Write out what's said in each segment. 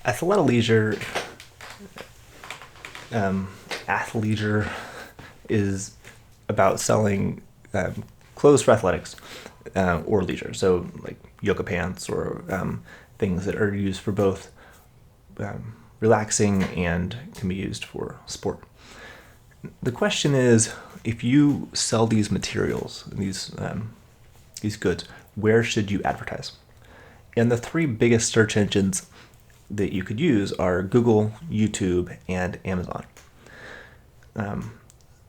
Athleisure, Athleisure is about selling clothes for athletics or leisure. So like yoga pants or things that are used for both relaxing and can be used for sport. The question is, if you sell these materials, these goods, where should you advertise? And the three biggest search engines that you could use are Google, YouTube, and Amazon.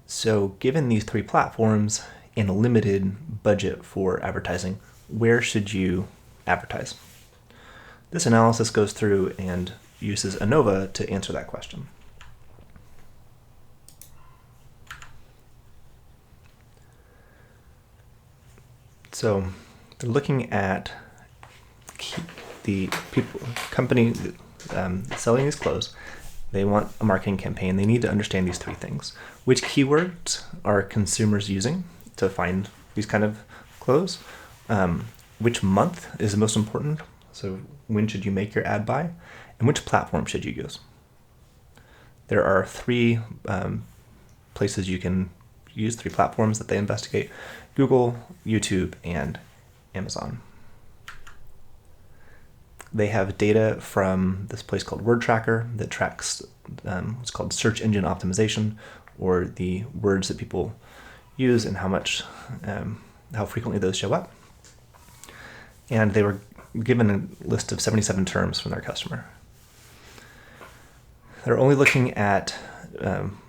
So given these three platforms and a limited budget for advertising, where should you advertise? This analysis goes through and uses Anova to answer that question. So they're looking at the company selling these clothes. They want a marketing campaign. They need to understand these three things. Which keywords are consumers using to find these kind of clothes? Which month is the most important? So when should you make your ad by? And which platform should you use? There are three places you can use, three platforms that they investigate: Google, YouTube, and Amazon. They have data from this place called Word Tracker that tracks what's called search engine optimization, or the words that people use and how frequently those show up. And they were given a list of 77 terms from their customer. They're only looking at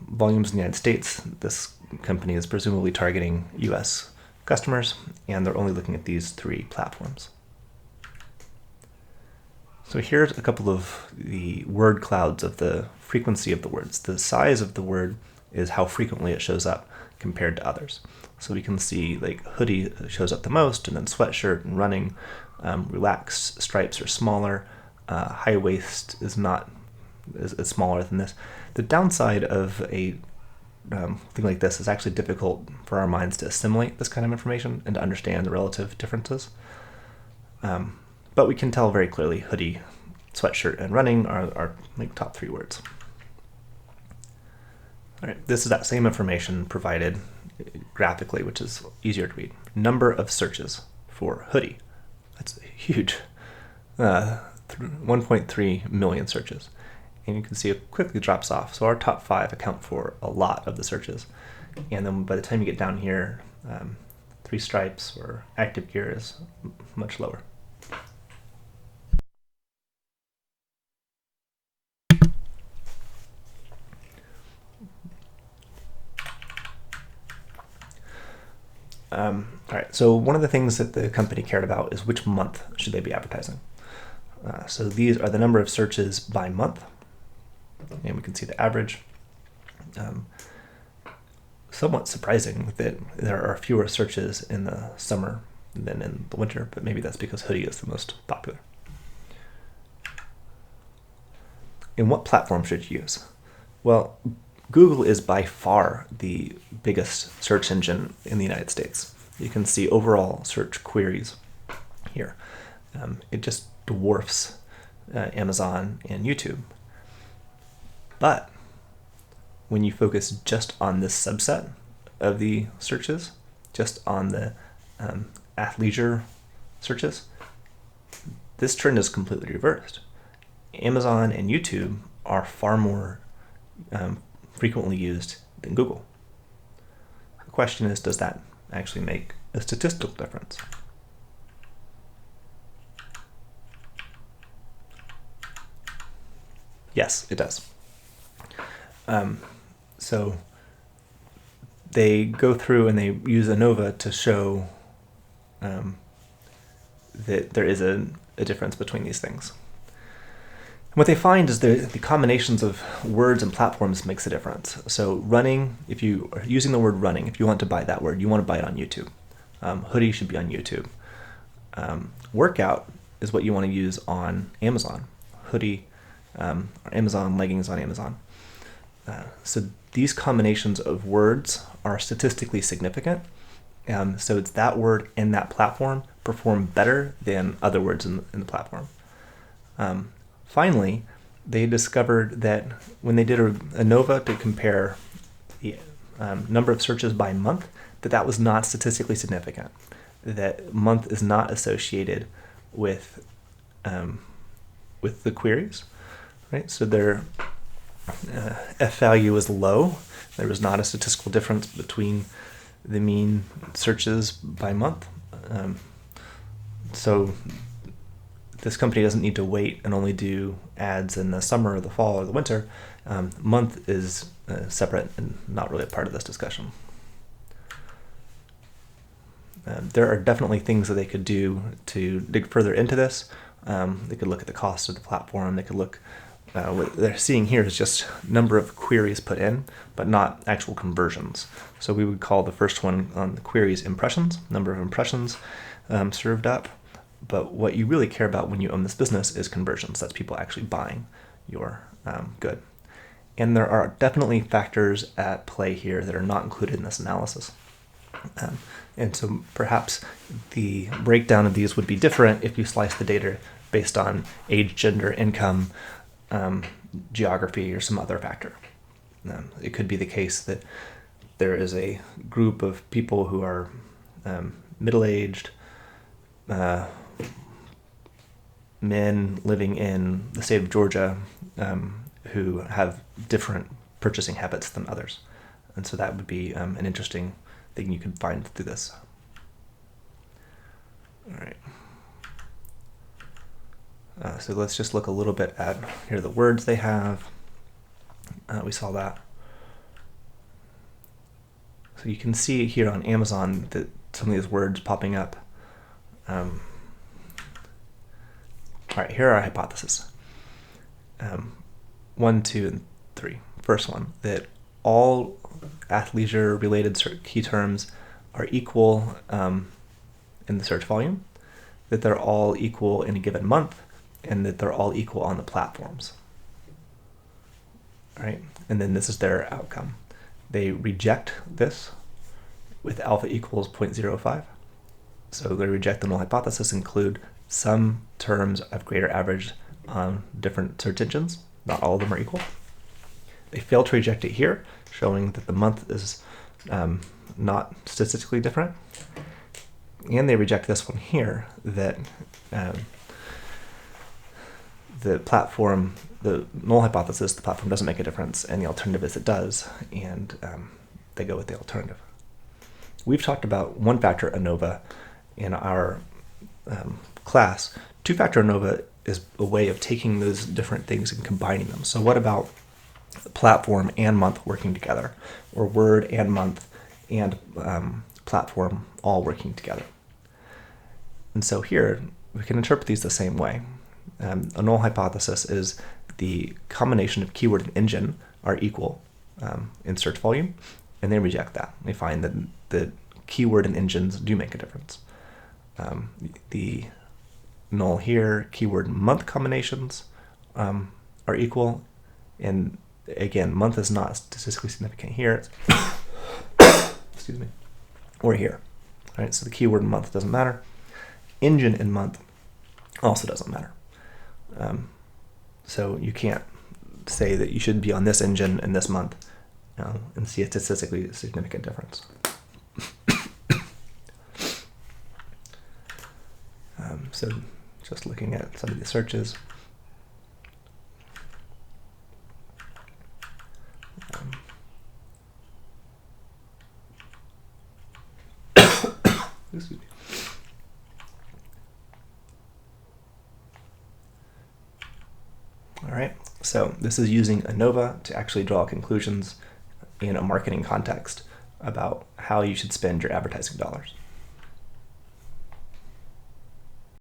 volumes in the United States. This company is presumably targeting US customers, and they're only looking at these three platforms. So here's a couple of the word clouds of the frequency of the words. The size of the word is how frequently it shows up compared to others. So we can see like hoodie shows up the most, and then sweatshirt and running. Relaxed stripes are smaller. High waist is smaller than this. The downside of a thing like this is actually difficult for our minds to assimilate this kind of information and to understand the relative differences. But we can tell very clearly hoodie, sweatshirt, and running are like top three words. All right, this is that same information provided graphically, which is easier to read. Number of searches for hoodie. That's huge. 1.3 million searches. And you can see it quickly drops off. So our top five account for a lot of the searches. And then by the time you get down here, three stripes or active gear is much lower. All right, so one of the things that the company cared about is which month should they be advertising. So these are the number of searches by month, and we can see the average. Somewhat surprising that there are fewer searches in the summer than in the winter, but maybe that's because hoodie is the most popular. And what platform should you use? Well, Google is by far the biggest search engine in the United States. You can see overall search queries here. It just dwarfs Amazon and YouTube. But when you focus just on this subset of the searches, just on the athleisure searches, this trend is completely reversed. Amazon and YouTube are far more frequently used than Google. The question is, does that actually make a statistical difference? Yes, it does. So they go through and they use Anova to show that there is a difference between these things. What they find is the combinations of words and platforms makes a difference. So running, if you are using the word running, if you want to buy that word, you want to buy it on YouTube. Hoodie should be on YouTube. Workout is what you want to use on Amazon. Hoodie, or Amazon, leggings on Amazon. So these combinations of words are statistically significant. So it's that word and that platform perform better than other words in the platform. Finally, they discovered that when they did Anova to compare the number of searches by month, that was not statistically significant. That month is not associated with the queries, right? So their F value is low. There was not a statistical difference between the mean searches by month. So this company doesn't need to wait and only do ads in the summer or the fall or the winter. Month is separate and not really a part of this discussion. There are definitely things that they could do to dig further into this. They could look at the cost of the platform. They could look, what they're seeing here is just number of queries put in, but not actual conversions. So we would call the first one on the queries impressions, number of impressions served up. But what you really care about when you own this business is conversions. That's people actually buying your good. And there are definitely factors at play here that are not included in this analysis. And so perhaps the breakdown of these would be different if you slice the data based on age, gender, income, geography, or some other factor. It could be the case that there is a group of people who are middle-aged men living in the state of Georgia who have different purchasing habits than others. And so that would be an interesting thing you could find through this. All right. So let's just look a little bit at, here are the words they have. We saw that. So you can see here on Amazon that some of these words popping up. All right, here are our hypotheses. 1, 2, and 3. First one, that all athleisure related key terms are equal in the search volume, that they're all equal in a given month, and that they're all equal on the platforms. All right, and then this is their outcome. They reject this with alpha equals 0.05. So they reject the null hypothesis, include some terms of greater average on different search engines. Not all of them are equal. They fail to reject it here, showing that the month is not statistically different. And they reject this one here, that the platform, the null hypothesis, the platform doesn't make a difference, and the alternative is it does, and they go with the alternative. We've talked about one-factor ANOVA in our class. Two-factor ANOVA is a way of taking those different things and combining them. So what about platform and month working together, or word and month and platform all working together? And so here we can interpret these the same way. A null hypothesis is the combination of keyword and engine are equal in search volume, and they reject that. They find that the keyword and engines do make a difference. The null here, keyword and month combinations are equal, and again, month is not statistically significant here. Excuse me. Or here. All right, so the keyword and month doesn't matter. Engine and month also doesn't matter. So you can't say that you should be on this engine in this month and see a statistically significant difference. So just looking at some of the searches. Excuse me. All right, so this is using Anova to actually draw conclusions in a marketing context about how you should spend your advertising dollars.